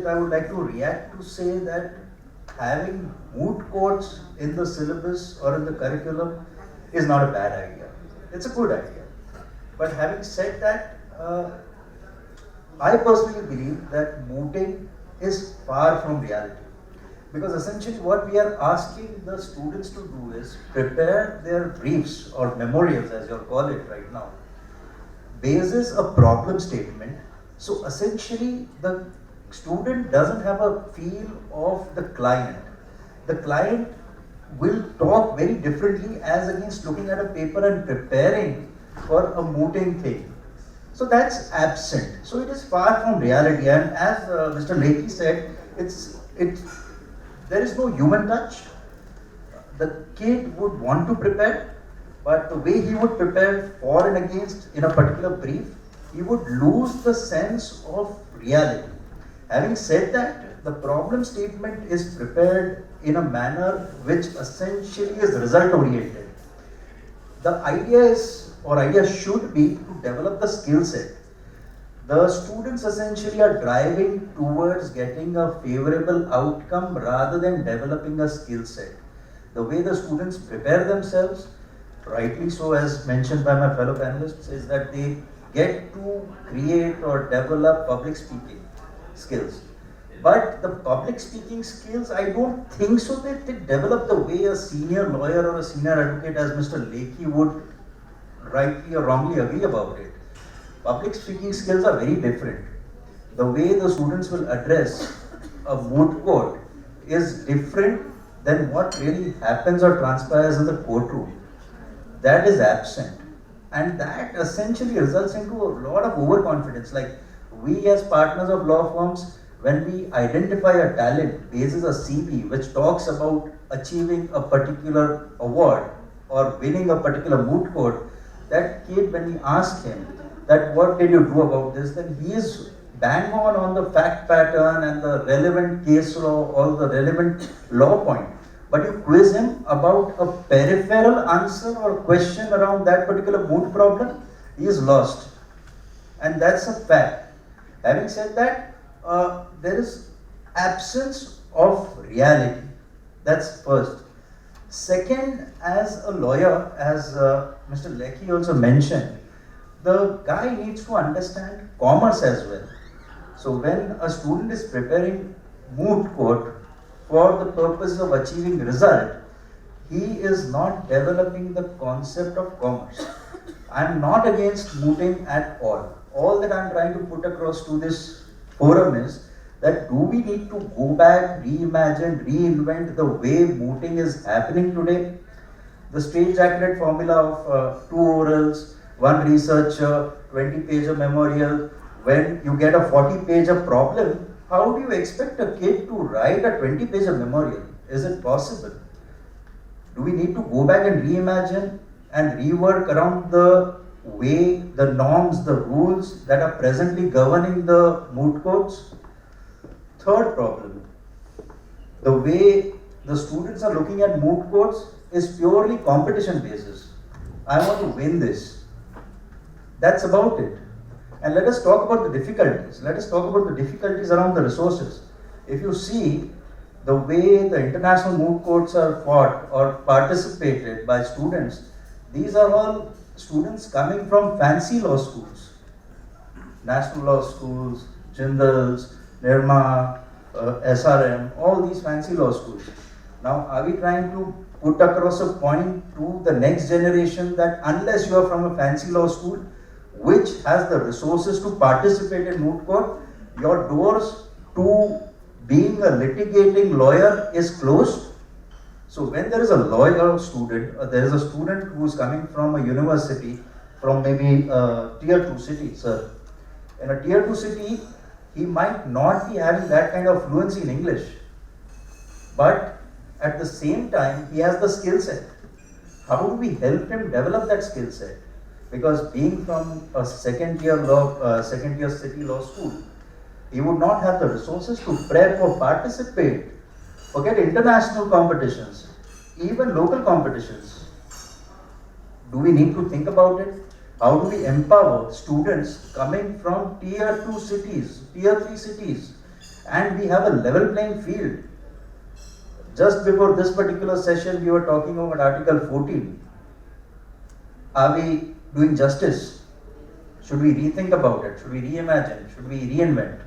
it, I would like to react to say that having moot courts in the syllabus or in the curriculum is not a bad idea. It's a good idea. But having said that, I personally believe that mooting is far from reality. Because essentially what we are asking the students to do is prepare their briefs or memorials, as you'll call it right now, bases a problem statement. So essentially the student doesn't have a feel of the client. The client will talk very differently as against looking at a paper and preparing for a mooting thing. So that's absent. So it is far from reality. And as Mr. Lakey said, there is no human touch. The kid would want to prepare, but the way he would prepare for and against in a particular brief, he would lose the sense of reality. Having said that, the problem statement is prepared in a manner which essentially is result oriented. The idea should be to develop the skill set. The students essentially are driving towards getting a favorable outcome rather than developing a skill set. The way the students prepare themselves, rightly so as mentioned by my fellow panelists, is that they get to create or develop public speaking skills. But the public speaking skills, I don't think so that they develop the way a senior lawyer or a senior advocate, as Mr. Lakey, would rightly or wrongly agree about it. Public speaking skills are very different. The way the students will address a moot court is different than what really happens or transpires in the courtroom. That is absent. And that essentially results into a lot of overconfidence. Like we as partners of law firms, when we identify a talent basis a CV which talks about achieving a particular award or winning a particular moot court, that kid, when we ask him that what did you do about this, then he is bang on the fact pattern and the relevant case law, all the relevant law point. But you quiz him about a peripheral answer or question around that particular moot problem, he is lost. And that's a fact. Having said that, there is absence of reality. That's first. Second, as a lawyer, as Mr. Lakey also mentioned, the guy needs to understand commerce as well. So when a student is preparing moot court for the purpose of achieving result, he is not developing the concept of commerce. I am not against mooting at all. All that I am trying to put across to this forum is that do we need to go back, reimagine, reinvent the way mooting is happening today? The straitjacket formula of 2 orals, 1 researcher, 20-page memorial. When you get a 40-page problem, how do you expect a kid to write a 20-page memorial? Is it possible? Do we need to go back and reimagine and rework around the way, the norms, the rules that are presently governing the moot courts? Third problem, the way the students are looking at moot courts is purely competition basis. I want to win this. That's about it. And let us talk about the difficulties. Let us talk about the difficulties around the resources. If you see the way the international moot courts are fought or participated by students, these are all students coming from fancy law schools. National law schools, Jindals, Nirma, SRM, all these fancy law schools. Now, are we trying to put across a point to the next generation that unless you are from a fancy law school, which has the resources to participate in moot court, your doors to being a litigating lawyer is closed? So when there is a lawyer student, there is a student who is coming from a university, from maybe a tier 2 city, sir. In a tier 2 city, he might not be having that kind of fluency in English, but at the same time, he has the skill set. How do we help him develop that skill set? Because being from a second tier city law school, he would not have the resources to prep or participate. Forget international competitions, even local competitions. Do we need to think about it? How do we empower students coming from tier 2 cities, tier 3 cities, and we have a level playing field. Just before this particular session, we were talking about Article 14. Are we doing justice? Should we rethink about it? Should we reimagine? Should we reinvent?